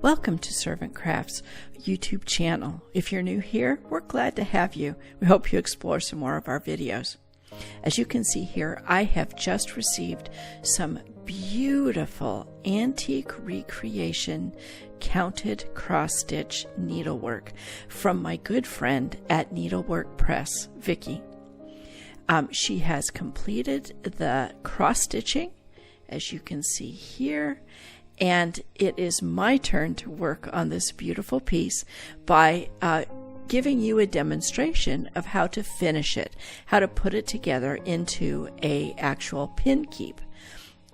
Welcome to Servant Crafts YouTube channel. If you're new here, we're glad to have you. We hope you explore some more of our videos. As you can see here, I have just received some beautiful antique recreation counted cross-stitch needlework from my good friend at Needlework Press, Vicki. She has completed the cross-stitching, as you can see here, and it is my turn to work on this beautiful piece by giving you a demonstration of how to finish it, how to put it together into an actual pin keep.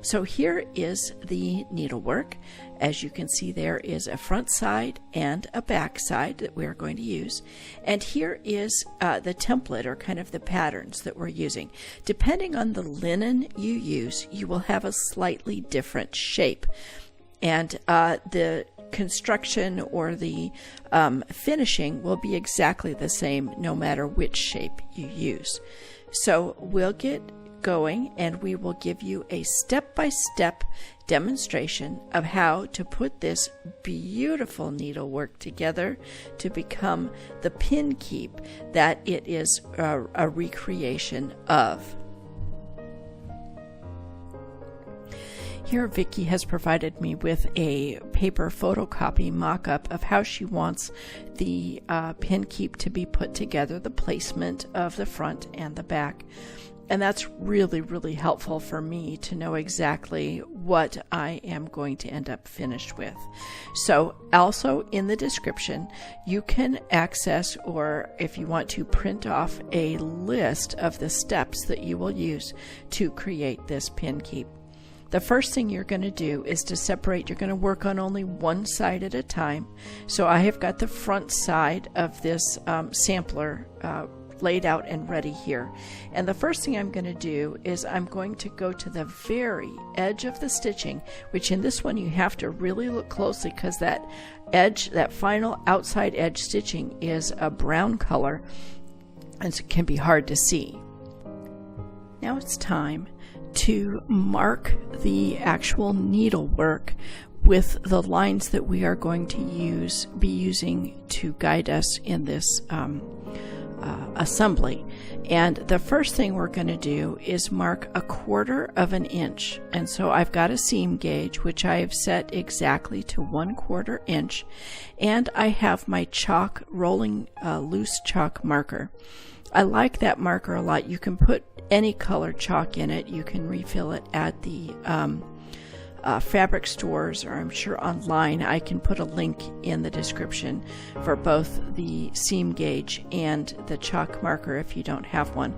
So here is the needlework. As you can see, there is a front side and a back side that we're going to use. And here is the template, or kind of the patterns that we're using. Depending on the linen you use, you will have a slightly different shape. And the construction or the finishing will be exactly the same no matter which shape you use. So we'll get going and we will give you a step-by-step demonstration of how to put this beautiful needlework together to become the pin keep that it is a recreation of. Here, Vicki has provided me with a paper photocopy mock-up of how she wants the pin keep to be put together, the placement of the front and the back. And that's really, really helpful for me to know exactly what I am going to end up finished with. So also in the description, you can access, or if you want to print off, a list of the steps that you will use to create this pin keep. The first thing you're going to do is to separate. You're going to work on only one side at a time. So I have got the front side of this sampler laid out and ready here. And the first thing I'm going to do is I'm going to go to the very edge of the stitching, which in this one you have to really look closely because that edge, that final outside edge stitching, is a brown color and so it can be hard to see. Now it's time to mark the actual needlework with the lines that we are going to be using to guide us in this assembly. And the first thing we're going to do is mark 1/4 of an inch. And so I've got a seam gauge which I have set exactly to 1/4 inch, and I have my chalk rolling loose chalk marker. I like that marker a lot. You can put any color chalk in it. You can refill it at the fabric stores, or I'm sure online. I can put a link in the description for both the seam gauge and the chalk marker if you don't have one.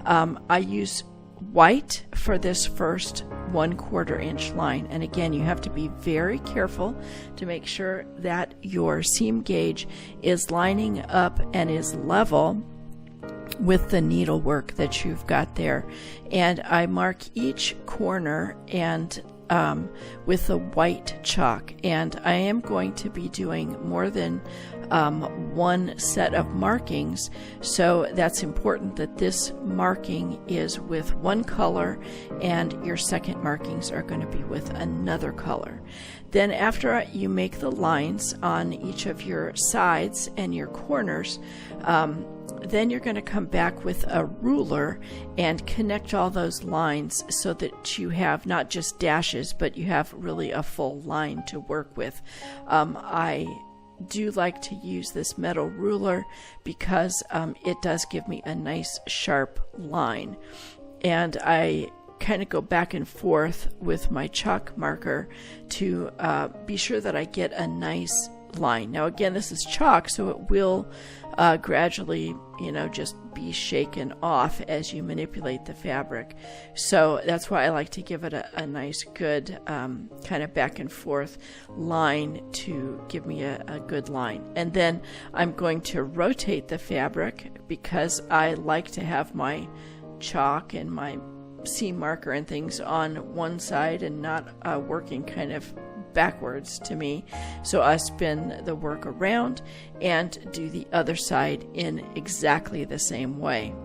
I use white for this first 1/4 inch line, and again, you have to be very careful to make sure that your seam gauge is lining up and is level with the needlework that you've got there. And I mark each corner and with the white chalk, and I am going to be doing more than one set of markings, so that's important that this marking is with one color and your second markings are going to be with another color. Then after you make the lines on each of your sides and your corners, then you're going to come back with a ruler and connect all those lines so that you have not just dashes, but you have really a full line to work with. I do like to use this metal ruler because it does give me a nice sharp line. And I kind of go back and forth with my chalk marker to be sure that I get a nice line. Now again, this is chalk, so it will gradually, just be shaken off as you manipulate the fabric. So that's why I like to give it a nice, good kind of back and forth line to give me a good line. And then I'm going to rotate the fabric because I like to have my chalk and my seam marker and things on one side and not working kind of backwards to me. So I spin the work around and do the other side in exactly the same way.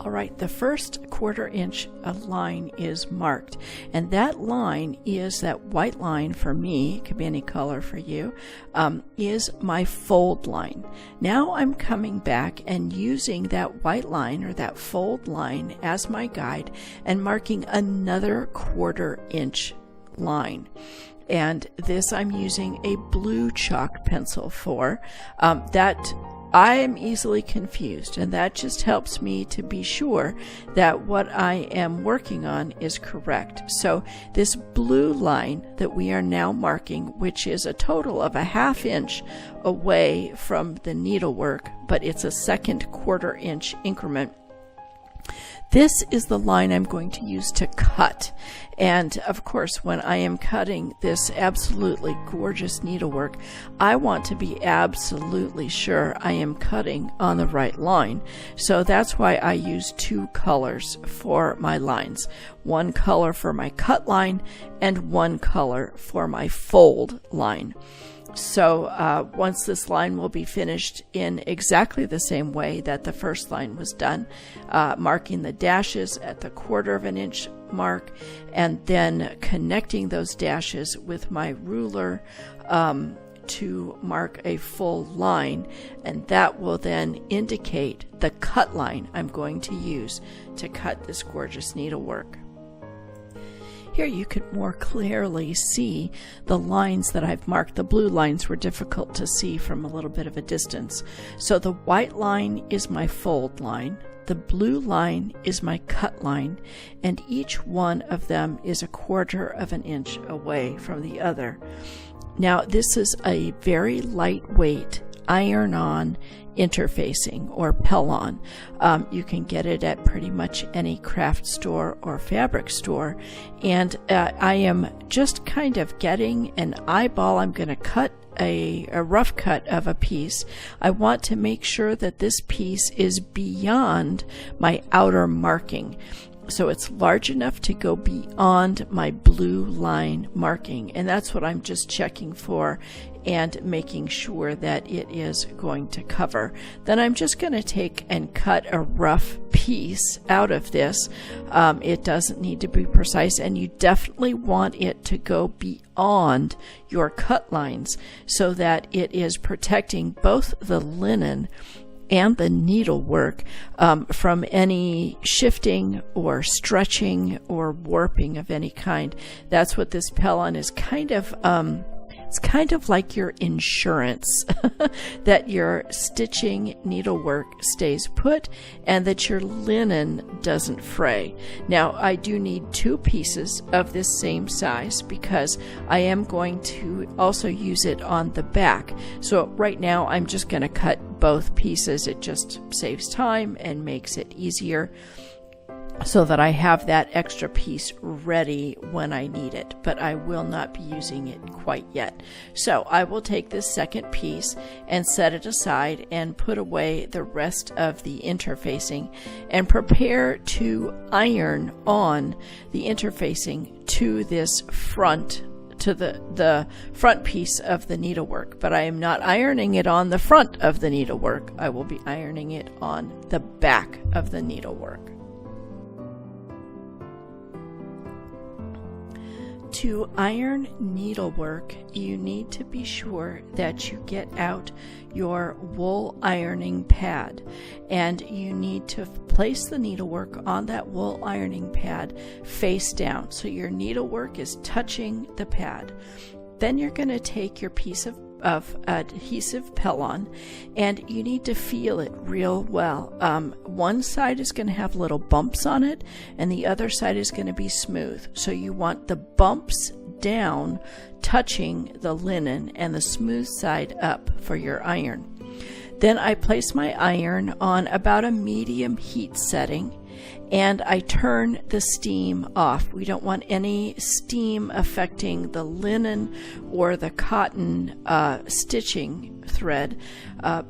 All right, the first 1/4 inch line is marked, and that line is that white line for me, it could be any color for you, is my fold line. Now I'm coming back and using that white line or that fold line as my guide and marking another 1/4 inch line. And this I'm using a blue chalk pencil for. That I am easily confused, and that just helps me to be sure that what I am working on is correct. So this blue line that we are now marking, which is a total of a 1/2 inch away from the needlework, but it's a second 1/4 inch increment. This is the line I'm going to use to cut. And of course, when I am cutting this absolutely gorgeous needlework, I want to be absolutely sure I am cutting on the right line. So that's why I use 2 colors for my lines. 1 color for my cut line and 1 color for my fold line. So once this line will be finished in exactly the same way that the first line was done, marking the dashes at the 1/4 inch mark, and then connecting those dashes with my ruler to mark a full line, and that will then indicate the cut line I'm going to use to cut this gorgeous needlework. Here you could more clearly see the lines that I've marked. The blue lines were difficult to see from a little bit of a distance. So the white line is my fold line, the blue line is my cut line, and each one of them is a 1/4 inch away from the other. Now this is a very lightweight iron-on interfacing or Pellon. You can get it at pretty much any craft store or fabric store, and I am just kind of getting an eyeball. I'm going to cut a rough cut of a piece. I want to make sure that this piece is beyond my outer marking. So it's large enough to go beyond my blue line marking, and that's what I'm just checking for and making sure that it is going to cover. Then I'm just going to take and cut a rough piece out of this. It doesn't need to be precise, and you definitely want it to go beyond your cut lines so that it is protecting both the linen and the needlework from any shifting or stretching or warping of any kind. That's what this Pellon is kind of. It's kind of like your insurance that your stitching needlework stays put and that your linen doesn't fray. Now, I do need 2 pieces of this same size because I am going to also use it on the back. So right now I'm just going to cut both pieces. It just saves time and makes it easier, so that I have that extra piece ready when I need it, but I will not be using it quite yet. So I will take this second piece and set it aside and put away the rest of the interfacing and prepare to iron on the interfacing to this front, to the front piece of the needlework. But I am not ironing it on the front of the needlework. I will be ironing it on the back of the needlework. To iron needlework, you need to be sure that you get out your wool ironing pad, and you need to place the needlework on that wool ironing pad face down, so your needlework is touching the pad. Then you're going to take your piece of adhesive Pellon, and you need to feel it real well. One side is going to have little bumps on it, and the other side is going to be smooth. So you want the bumps down touching the linen and the smooth side up for your iron. Then I place my iron on about a medium heat setting, and I turn the steam off. We don't want any steam affecting the linen or the cotton stitching thread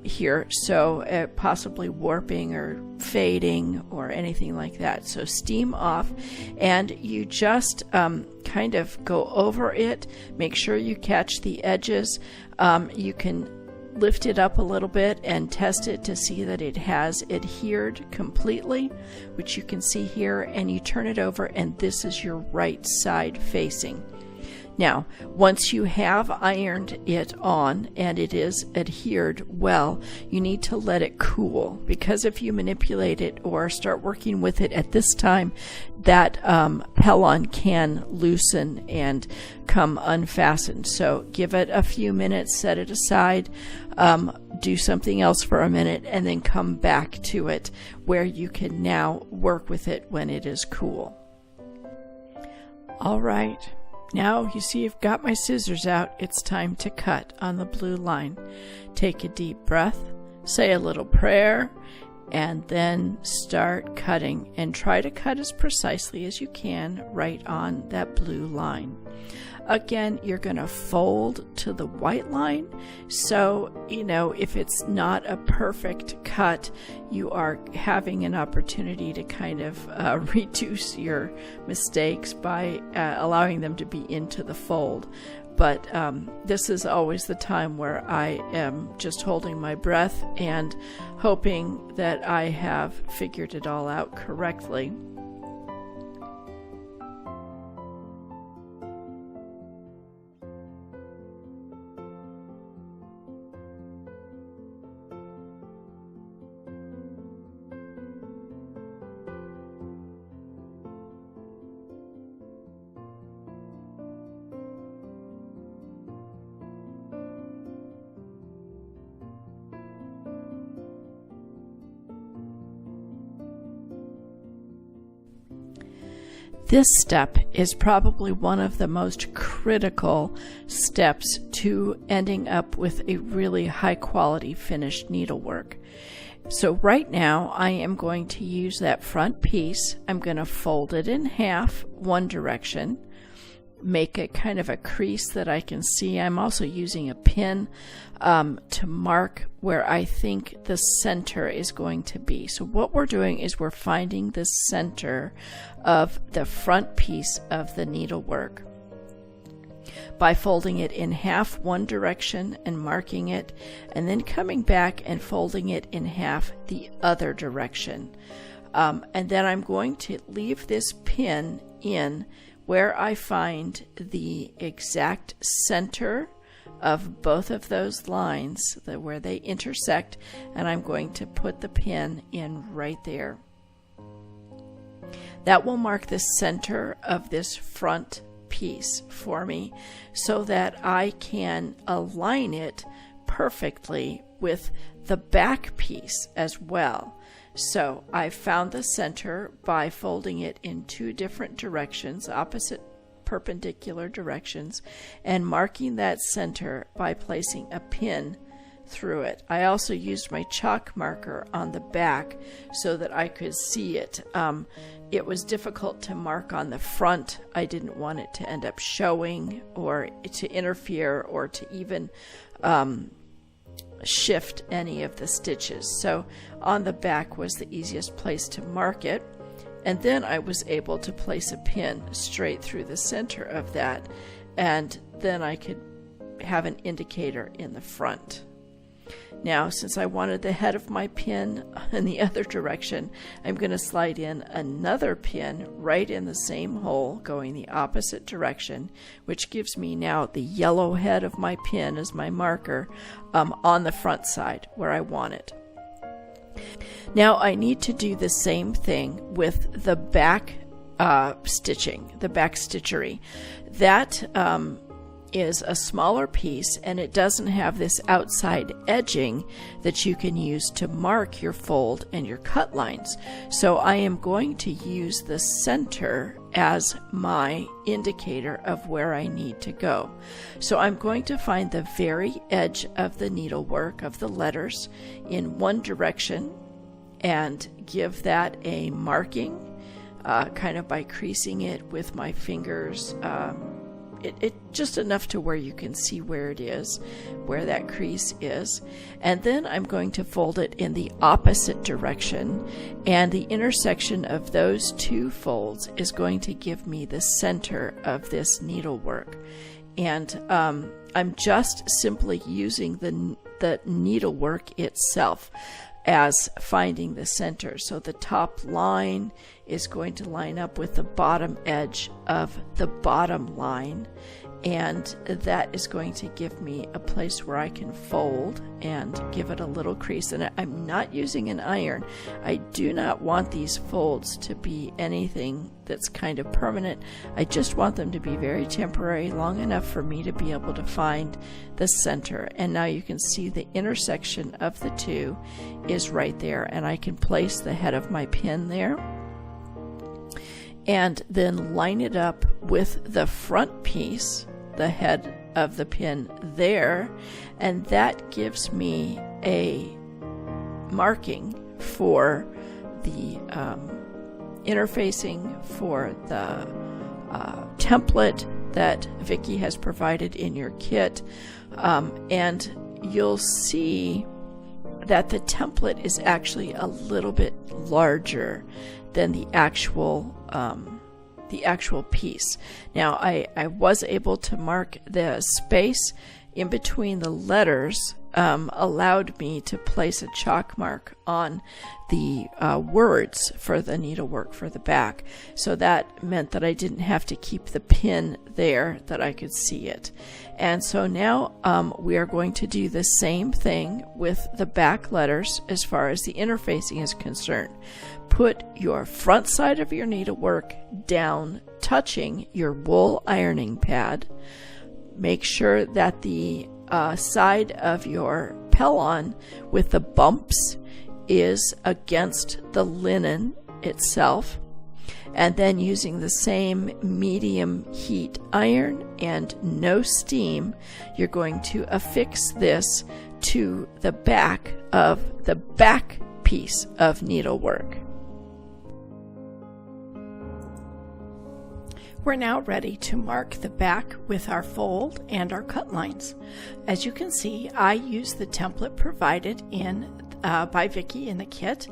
here, so possibly warping or fading or anything like that. So steam off, and you just kind of go over it. Make sure you catch the edges. You can lift it up a little bit and test it to see that it has adhered completely, which you can see here, and you turn it over and this is your right side facing. Now, once you have ironed it on and it is adhered well, you need to let it cool, because if you manipulate it or start working with it at this time, that pellon can loosen and come unfastened. So give it a few minutes, set it aside, do something else for a minute, and then come back to it where you can now work with it when it is cool. All right. Now you see I've got my scissors out. It's time to cut on the blue line. Take a deep breath, say a little prayer, and then start cutting, and try to cut as precisely as you can right on that blue line. Again, you're going to fold to the white line, so if it's not a perfect cut, you are having an opportunity to kind of reduce your mistakes by allowing them to be into the fold. But this is always the time where I am just holding my breath and hoping that I have figured it all out correctly. This step is probably one of the most critical steps to ending up with a really high quality finished needlework. So right now I am going to use that front piece. I'm going to fold it in half one direction, make a kind of a crease that I can see. I'm also using a pin to mark where I think the center is going to be. So what we're doing is we're finding the center of the front piece of the needlework by folding it in half one direction and marking it, and then coming back and folding it in half the other direction. And then I'm going to leave this pin in where I find the exact center of both of those lines, where they intersect, and I'm going to put the pin in right there. That will mark the center of this front piece for me so that I can align it perfectly with the back piece as well. So I found the center by folding it in two different directions, opposite perpendicular directions, and marking that center by placing a pin through it. I also used my chalk marker on the back so that I could see it. It was difficult to mark on the front. I didn't want it to end up showing or to interfere or to even shift any of the stitches. So on the back was the easiest place to mark it. And then I was able to place a pin straight through the center of that, and then I could have an indicator in the front. Now, since I wanted the head of my pin in the other direction, I'm going to slide in another pin right in the same hole going the opposite direction, which gives me now the yellow head of my pin as my marker on the front side where I want it. Now I need to do the same thing with the back stitching, the back stitchery. That is a smaller piece, and it doesn't have this outside edging that you can use to mark your fold and your cut lines. So I am going to use the center as my indicator of where I need to go. So I'm going to find the very edge of the needlework of the letters in one direction and give that a marking, kind of by creasing it with my fingers. It just enough to where you can see where it is, where that crease is. And then I'm going to fold it in the opposite direction, and the intersection of those two folds is going to give me the center of this needlework. And I'm just simply using the the needlework itself as finding the center. So the top line is going to line up with the bottom edge of the bottom line, and that is going to give me a place where I can fold and give it a little crease. And I'm not using an iron. I do not want these folds to be anything that's kind of permanent. I just want them to be very temporary, long enough for me to be able to find the center. And now you can see the intersection of the two is right there, and I can place the head of my pin there and then line it up with the front piece, the head of the pin there, and that gives me a marking for the interfacing for the template that Vicki has provided in your kit, and you'll see that the template is actually a little bit larger than the actual piece. Now I was able to mark the space in between the letters, allowed me to place a chalk mark on the words for the needlework for the back. So that meant that I didn't have to keep the pin there, that I could see it. And so now we are going to do the same thing with the back letters as far as the interfacing is concerned. Put your front side of your needlework down, touching your wool ironing pad. Make sure that the side of your pellon with the bumps is against the linen itself, and then using the same medium heat iron and no steam, you're going to affix this to the back of the back piece of needlework. We're now ready to mark the back with our fold and our cut lines. As you can see, I use the template provided by Vicki in the kit,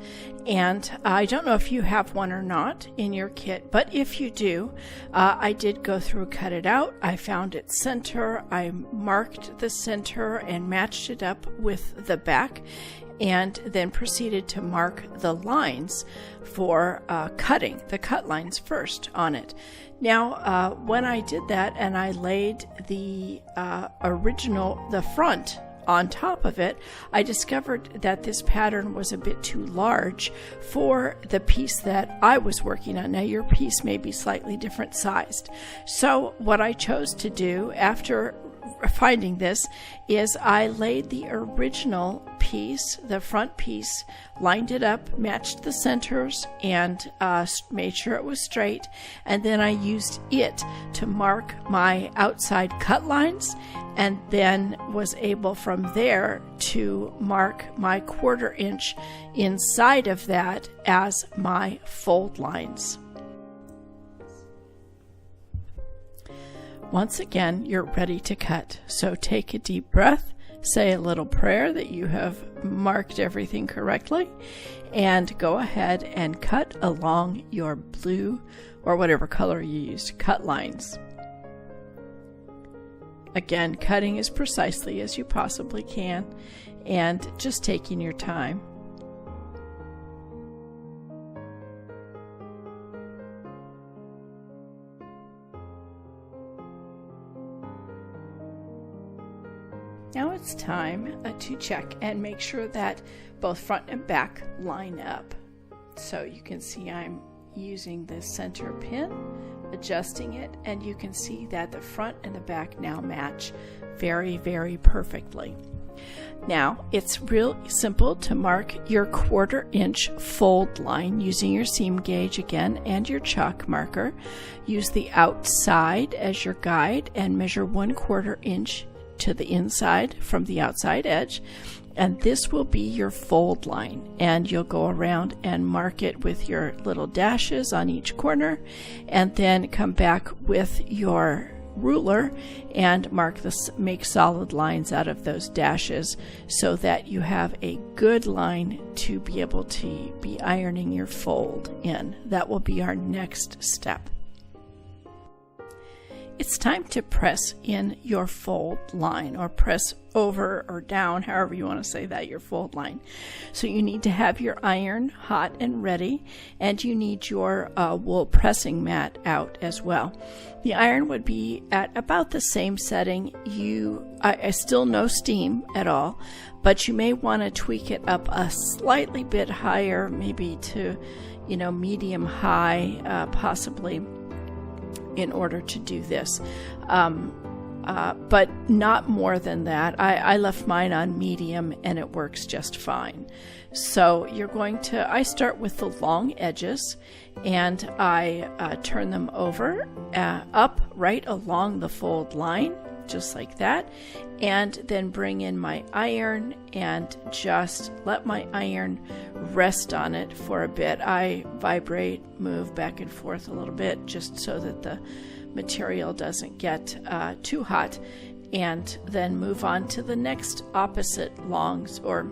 and I don't know if you have one or not in your kit, but if you do, I did go through, cut it out, I found its center, I marked the center and matched it up with the back, and then proceeded to mark the lines for cutting, the cut lines first on it. Now, when I did that and I laid the the front on top of it, I discovered that this pattern was a bit too large for the piece that I was working on. Now, your piece may be slightly different sized. So what I chose to do after finding this is I laid the original piece, the front piece, lined it up, matched the centers, and made sure it was straight, and then I used it to mark my outside cut lines, and then was able from there to mark my 1/4 inch inside of that as my fold lines. Once again, you're ready to cut. So take a deep breath, say a little prayer that you have marked everything correctly, and go ahead and cut along your blue or whatever color you used, cut lines. Again, cutting as precisely as you possibly can and just taking your time. Now it's time to check and make sure that both front and back line up. So you can see I'm using the center pin, adjusting it, and you can see that the front and the back now match very, very perfectly. Now it's real simple to mark your 1/4 inch fold line using your seam gauge again and your chalk marker. Use the outside as your guide and measure 1/4 inch to the inside from the outside edge, and this will be your fold line, and you'll go around and mark it with your little dashes on each corner, and then come back with your ruler and make solid lines out of those dashes so that you have a good line to be able to be ironing your fold in. That will be our next step. it's time to press in your fold line, or press over or down, however you want to say that, your fold line. So you need to have your iron hot and ready, and you need your wool pressing mat out as well. The iron would be at about the same setting. I still no steam at all, but you may want to tweak it up a slightly bit higher, maybe to, medium high, possibly, in order to do this. But not more than that. I left mine on medium and it works just fine. So you're I start with the long edges, and I turn them over, up right along the fold line, just like that, and then bring in my iron and just let my iron rest on it for a bit. I vibrate, move back and forth a little bit, just so that the material doesn't get too hot, and then move on to the next opposite longs, or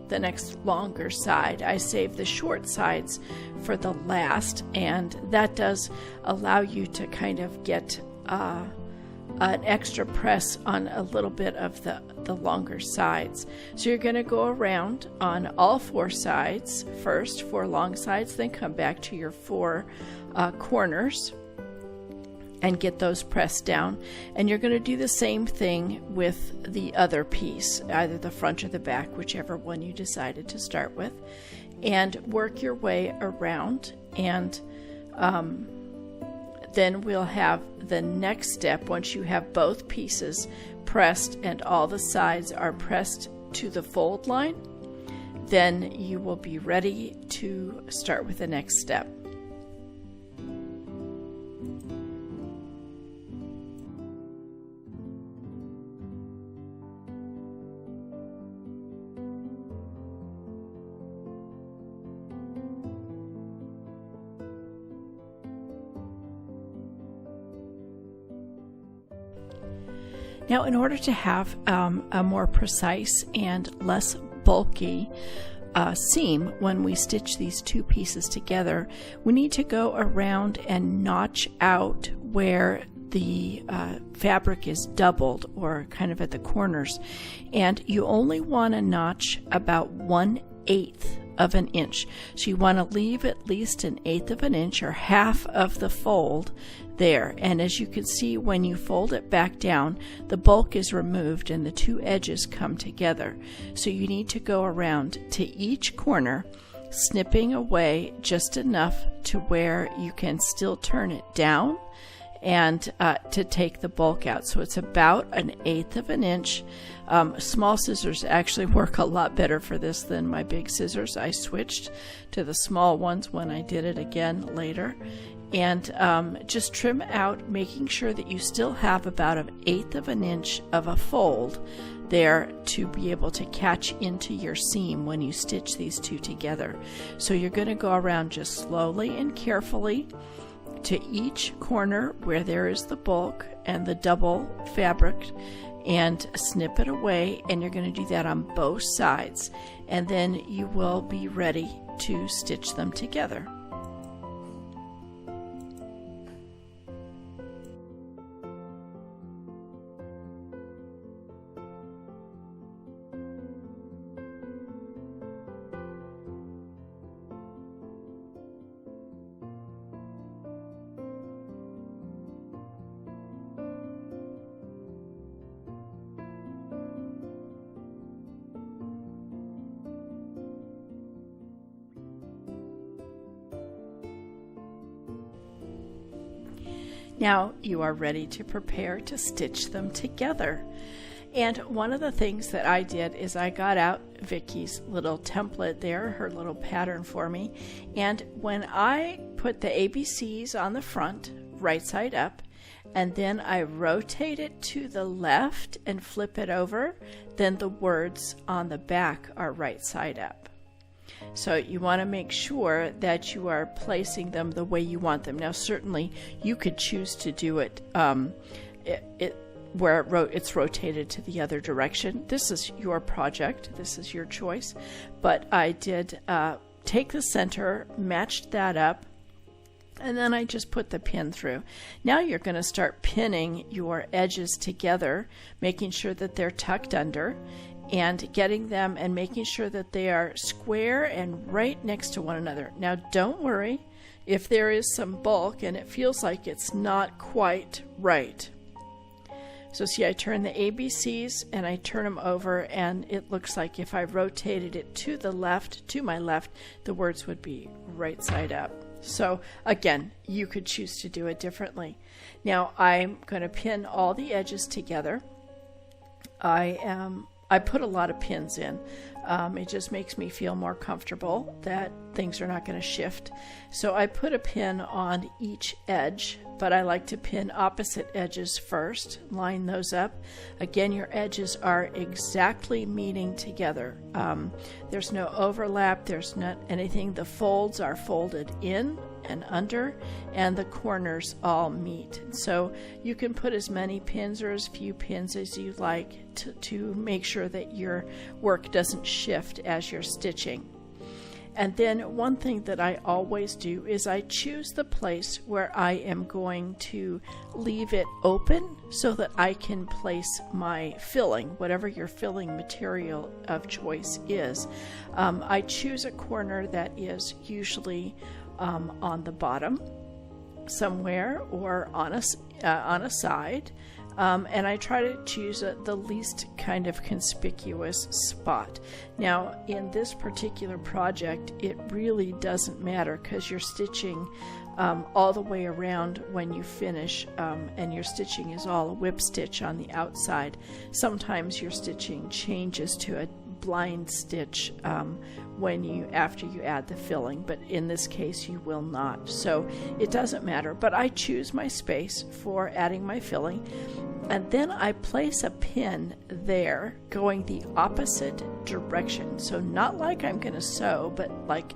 the next longer side. I save the short sides for the last, and that does allow you to kind of get an extra press on a little bit of the longer sides. So you're going to go around on all 4 sides first, 4 long sides, then come back to your 4 corners and get those pressed down. And you're going to do the same thing with the other piece, either the front or the back, whichever one you decided to start with, and work your way around. And then we'll have the next step. Once you have both pieces pressed and all the sides are pressed to the fold line, then you will be ready to start with the next step. Now, in order to have a more precise and less bulky seam when we stitch these 2 pieces together, we need to go around and notch out where the fabric is doubled, or kind of at the corners. And you only want to notch about 1/8 of an inch. So you want to leave at least 1/8 of an inch, or half of the fold there. And as you can see, when you fold it back down, the bulk is removed and the 2 edges come together. So you need to go around to each corner, snipping away just enough to where you can still turn it down and to take the bulk out. So it's about 1/8 of an inch. Small scissors actually work a lot better for this than my big scissors. I switched to the small ones when I did it again later. And just trim out, making sure that you still have about 1/8 of an inch of a fold there to be able to catch into your seam when you stitch these 2 together. So you're going to go around just slowly and carefully to each corner where there is the bulk and the double fabric, and snip it away, and you're going to do that on both sides, and then you will be ready to stitch them together. Now you are ready to prepare to stitch them together. And one of the things that I did is I got out Vicky's little template there, her little pattern for me, and when I put the ABCs on the front, right side up, and then I rotate it to the left and flip it over, then the words on the back are right side up. So you want to make sure that you are placing them the way you want them. Now certainly you could choose to do it, where it's rotated to the other direction. This is your project, this is your choice, but I did take the center, matched that up, And then I just put the pin through. Now you're going to start pinning your edges together, making sure that they're tucked under, and getting them and making sure that they are square and right next to one another. Now don't worry if there is some bulk and it feels like it's not quite right. So see, I turn the ABCs and I turn them over, and it looks like if I rotated it to the left, to my left, the words would be right side up. So again, you could choose to do it differently. Now I'm going to pin all the edges together. I put a lot of pins in. It just makes me feel more comfortable that things are not going to shift. So I put a pin on each edge, but I like to pin opposite edges first, line those up. Again, your edges are exactly meeting together. There's no overlap, there's not anything. The folds are folded in and under, and the corners all meet. So you can put as many pins or as few pins as you like to make sure that your work doesn't shift as you're stitching. And then one thing that I always do is I choose the place where I am going to leave it open so that I can place my filling, whatever your filling material of choice is. I choose a corner that is usually on the bottom somewhere or on a side, and I try to choose the least kind of conspicuous spot. Now in this particular project it really doesn't matter because you're stitching all the way around when you finish, and your stitching is all a whip stitch on the outside. Sometimes your stitching changes to a blind stitch after you add the filling, but in this case you will not, so it doesn't matter. But I choose my space for adding my filling, and then I place a pin there going the opposite direction, so not like I'm going to sew, but like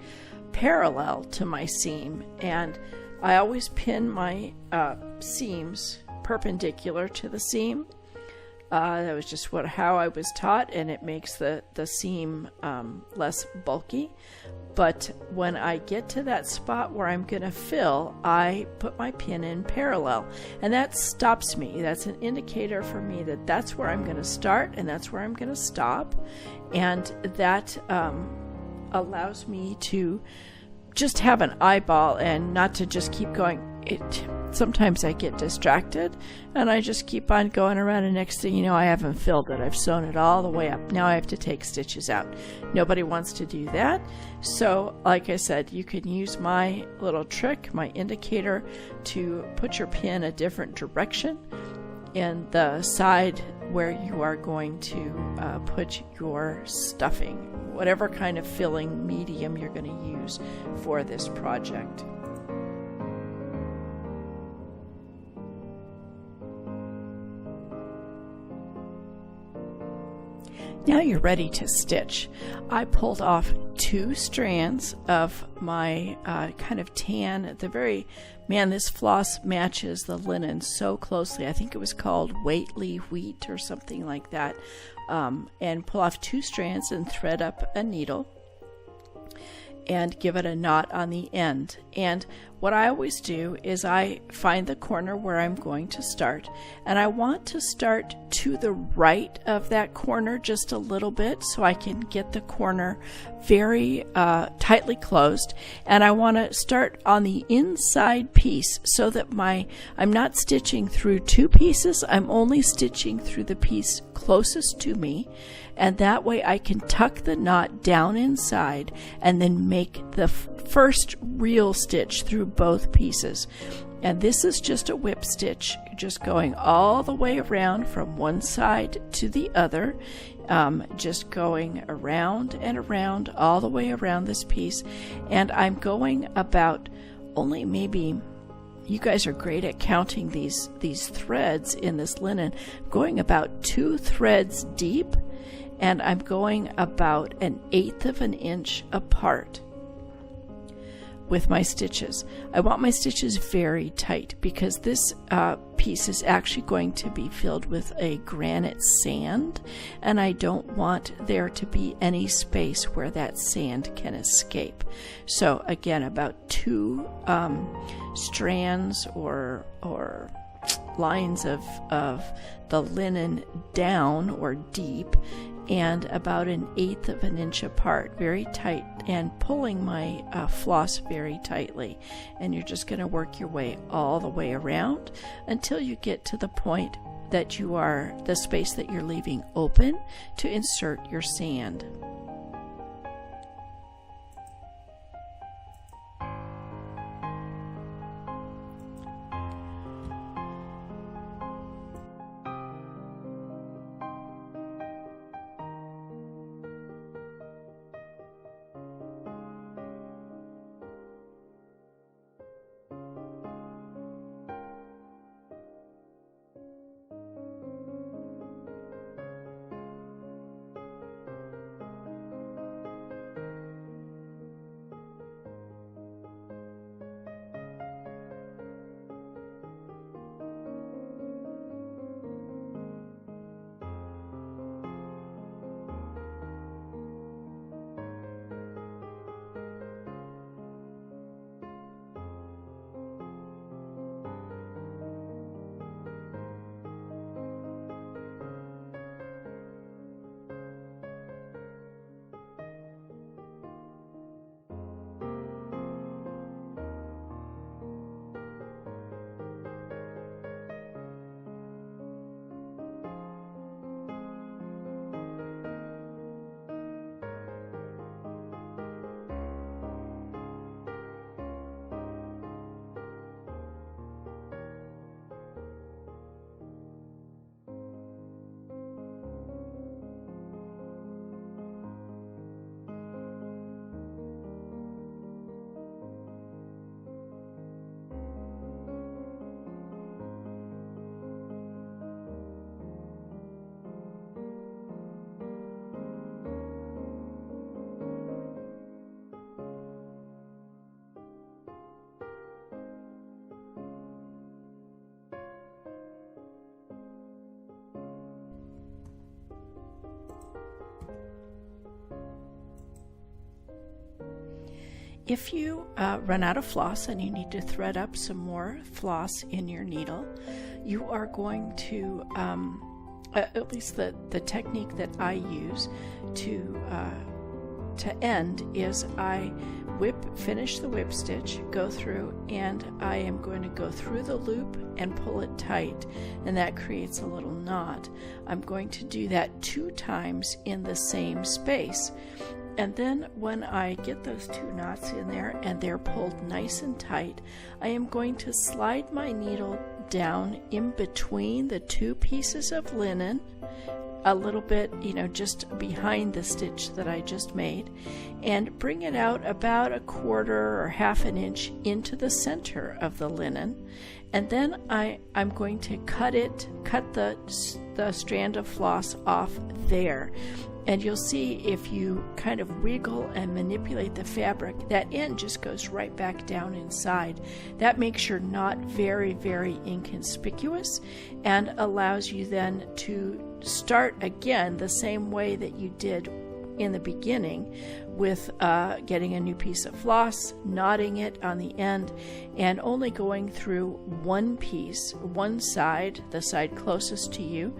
parallel to my seam. And I always pin my seams perpendicular to the seam. That was just how I was taught, and it makes the seam less bulky. But when I get to that spot where I'm going to fill, I put my pin in parallel, and that stops me. That's an indicator for me that that's where I'm going to start and that's where I'm going to stop, and that allows me to just have an eyeball and not to just keep going. Sometimes I get distracted and I just keep on going around, and next thing you know I haven't filled it. I've sewn it all the way up. Now I have to take stitches out. Nobody wants to do that. So like I said, you can use my little trick, my indicator, to put your pin a different direction in the side where you are going to put your stuffing, whatever kind of filling medium you're going to use for this project. Now you're ready to stitch. I pulled off 2 strands of my kind of tan, this floss matches the linen so closely. I think it was called Whately Wheat or something like that. And pull off 2 strands and thread up a needle and give it a knot on the end. And what I always do is I find the corner where I'm going to start, and I want to start to the right of that corner just a little bit so I can get the corner very tightly closed, and I want to start on the inside piece so that I'm not stitching through 2 pieces, I'm only stitching through the piece closest to me, and that way I can tuck the knot down inside and then make the first real stitch through both pieces. And this is just a whip stitch, just going all the way around from one side to the other, just going around and around all the way around this piece. And I'm going about only maybe, you guys are great at counting these threads in this linen, I'm going about 2 threads deep, and I'm going about 1/8 of an inch apart. with my stitches. I want my stitches very tight because this piece is actually going to be filled with a granite sand, and I don't want there to be any space where that sand can escape. So again, about 2 strands or lines of the linen down or deep, and about 1/8 of an inch apart, very tight, and pulling my floss very tightly. And you're just going to work your way all the way around until you get to the point that you are the space that you're leaving open to insert your sand. If you run out of floss and you need to thread up some more floss in your needle, you are going to, at least the technique that I use to end is I finish the whip stitch, go through, and I am going to go through the loop and pull it tight, and that creates a little knot. I'm going to do that 2 times in the same space. And then when I get those 2 knots in there and they're pulled nice and tight, I am going to slide my needle down in between the 2 pieces of linen, a little bit, just behind the stitch that I just made, and bring it out about 1/4 or 1/2 an inch into the center of the linen. And then I'm going to cut the strand of floss off there. And you'll see if you kind of wiggle and manipulate the fabric, that end just goes right back down inside. That makes your knot very, very inconspicuous and allows you then to start again the same way that you did in the beginning with getting a new piece of floss, knotting it on the end, and only going through one piece, one side, the side closest to you,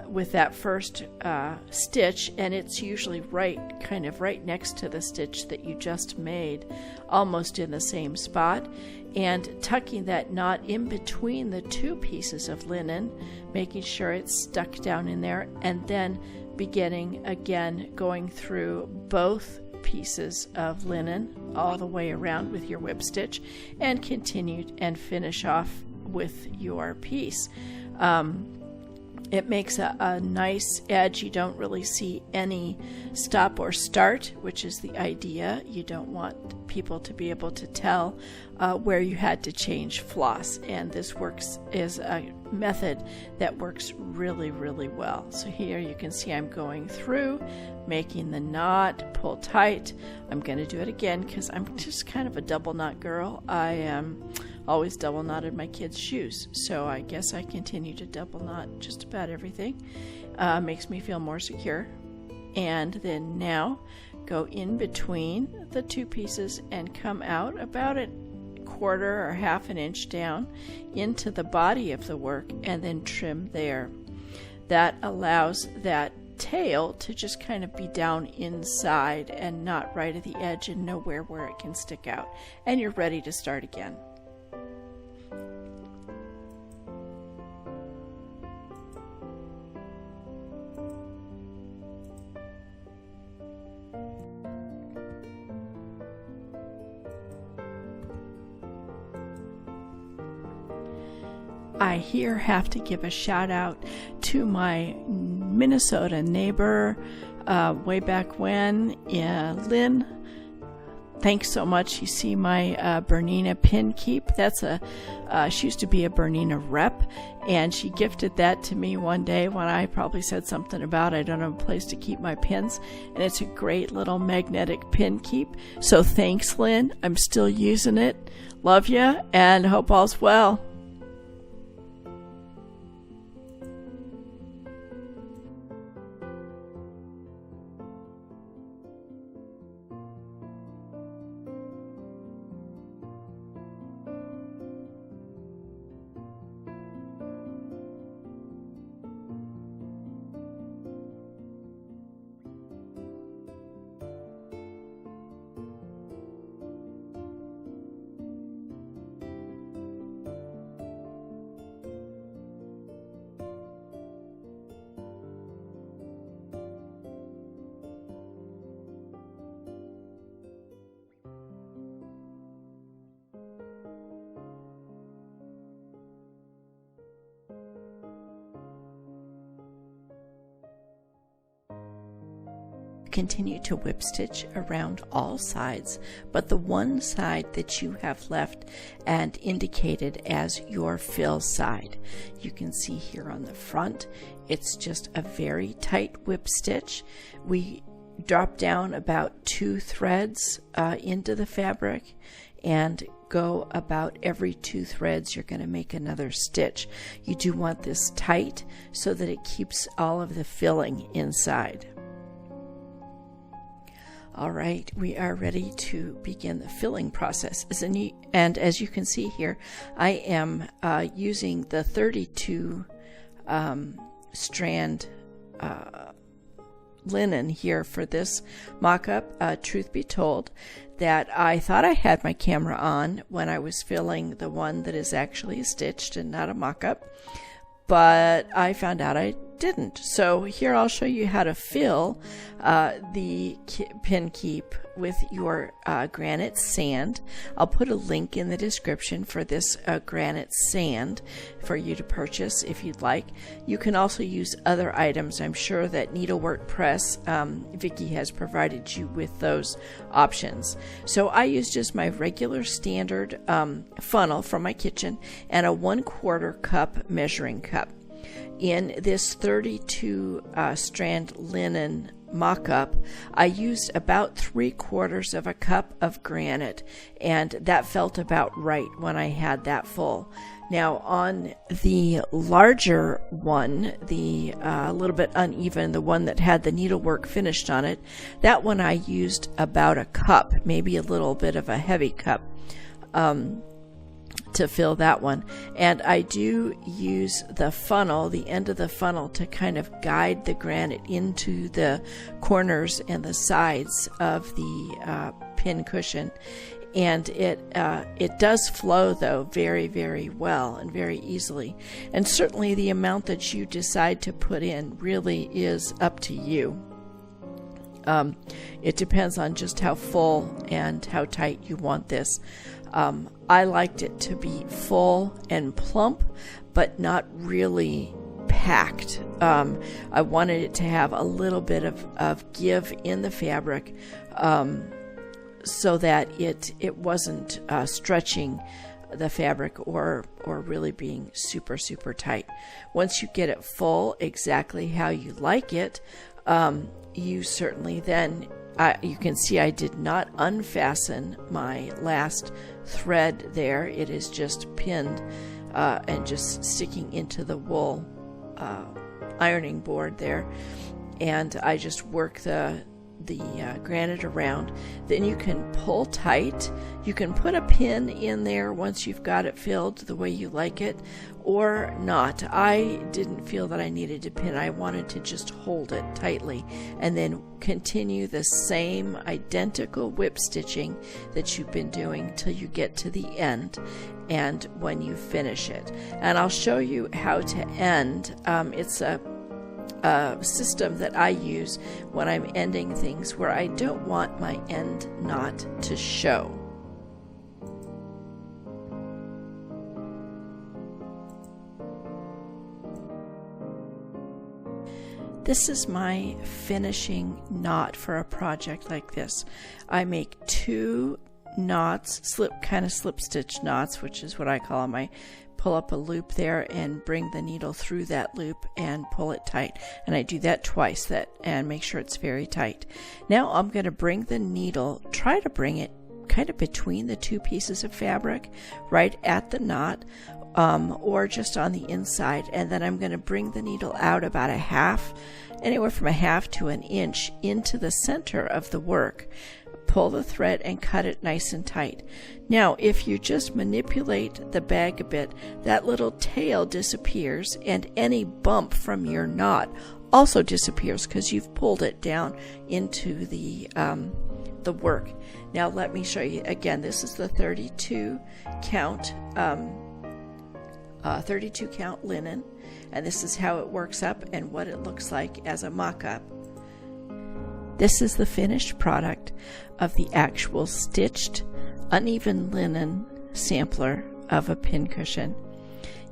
with that first stitch, and it's usually kind of right next to the stitch that you just made, almost in the same spot, and tucking that knot in between the 2 pieces of linen, making sure it's stuck down in there, and then beginning again going through both pieces of linen all the way around with your whip stitch, and continue and finish off with your piece. It makes a nice edge. You don't really see any stop or start, which is the idea. You don't want people to be able to tell where you had to change floss, and this is a method that works really, really well. So here you can see I'm going through, making the knot, pull tight. I'm going to do it again because I'm just kind of a double knot girl. I always double knotted my kids' shoes, so I guess I continue to double knot just about everything. Makes me feel more secure. And then now go in between the two pieces and come out about a quarter or half an inch down into the body of the work, and then trim there. That allows that tail to just kind of be down inside and not right at the edge and nowhere where it can stick out. And you're ready to start again. I here have to give a shout out to my Minnesota neighbor way back when, Lynn. Thanks so much. You see my Bernina Pinkeep. She used to be a Bernina rep, and she gifted that to me one day when I probably said something about I don't have a place to keep my pins, and it's a great little magnetic Pinkeep. So thanks, Lynn. I'm still using it. Love you, and hope all's well. Continue to whip stitch around all sides, but the one side that you have left and indicated as your fill side. You can see here on the front, it's just a very tight whip stitch. We drop down about 2 threads into the fabric and go about every 2 threads you're going to make another stitch. You do want this tight so that it keeps all of the filling inside. All right, we are ready to begin the filling process. And as you can see here, I am using the 32 strand linen here for this mock-up. Truth be told, that I thought I had my camera on when I was filling the one that is actually stitched and not a mock-up, but I found out I didn't. So here I'll show you how to fill the Pinkeep with your granite sand. I'll put a link in the description for this granite sand for you to purchase if you'd like. You can also use other items. I'm sure that Needlework Press, Vicki has provided you with those options. So I use just my regular standard funnel from my kitchen and a 1/4 cup measuring cup. In this 32 strand linen mock-up, I used about 3/4 of a cup of granite, and that felt about right when I had that full. Now on the larger one, the little bit uneven, the one that had the needlework finished on it, that one I used about a cup, maybe a little bit of a heavy cup, to fill that one. And I do use the funnel, the end of the funnel, to kind of guide the granite into the corners and the sides of the pin cushion. And it does flow, though, very, very well and very easily. And certainly the amount that you decide to put in really is up to you. It depends on just how full and how tight you want this. I liked it to be full and plump, but not really packed. I wanted it to have a little bit of give in the fabric, so that it wasn't stretching the fabric or really being super, super tight. Once you get it full exactly how you like it, you certainly then, you can see I did not unfasten my last thread there. It is just pinned and just sticking into the wool ironing board there. And I just work the granite around. Then you can pull tight. You can put a pin in there once you've got it filled the way you like it, or not. I didn't feel that I needed to pin. I wanted to just hold it tightly and then continue the same identical whip stitching that you've been doing till you get to the end and when you finish it. And I'll show you how to end. It's a system that I use when I'm ending things where I don't want my end knot to show. This is my finishing knot for a project like this. I make 2 knots, slip stitch knots, which is what I call them. I pull up a loop there and bring the needle through that loop and pull it tight. And I do that twice and make sure it's very tight. Now I'm going to bring the needle, try to bring it kind of between the 2 pieces of fabric, right at the knot, or just on the inside. And then I'm going to bring the needle out about anywhere from a half to an inch into the center of the work. Pull the thread and cut it nice and tight. Now, if you just manipulate the bag a bit, that little tail disappears, and any bump from your knot also disappears because you've pulled it down into the work. Now, let me show you again. This is the 32 count 32 count linen, and this is how it works up and what it looks like as a mock-up. This is the finished product of the actual stitched uneven linen sampler of a pincushion.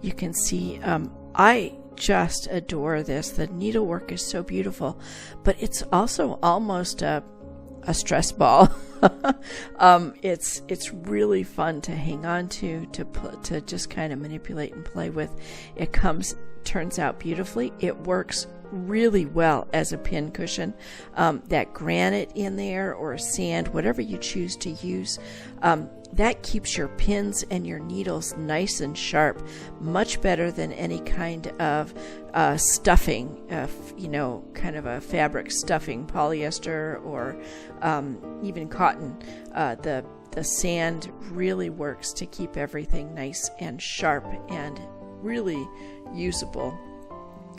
You can see I just adore this. The needlework is so beautiful, but it's also almost a stress ball. It's really fun to hang on to just kind of manipulate and play with. It turns out beautifully. It works really well as a pin cushion. That granite in there or sand, whatever you choose to use, that keeps your pins and your needles nice and sharp, much better than any kind of stuffing, kind of a fabric stuffing, polyester or even cotton. The sand really works to keep everything nice and sharp and really usable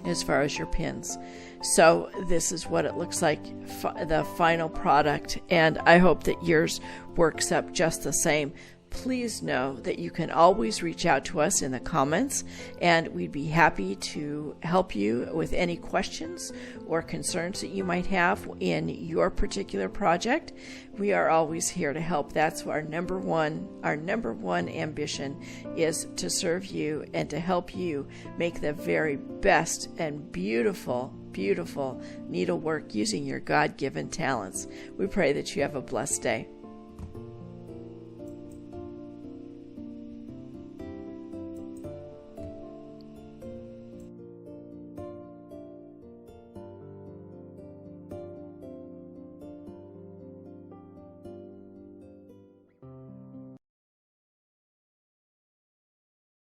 as far as your pins. So this is what it looks like, the final product, and I hope that yours works up just the same. Please know that you can always reach out to us in the comments, and we'd be happy to help you with any questions or concerns that you might have in your particular project. We are always here to help. That's our number one ambition, is to serve you and to help you make the very best and beautiful needlework using your God-given talents. We pray that you have a blessed day.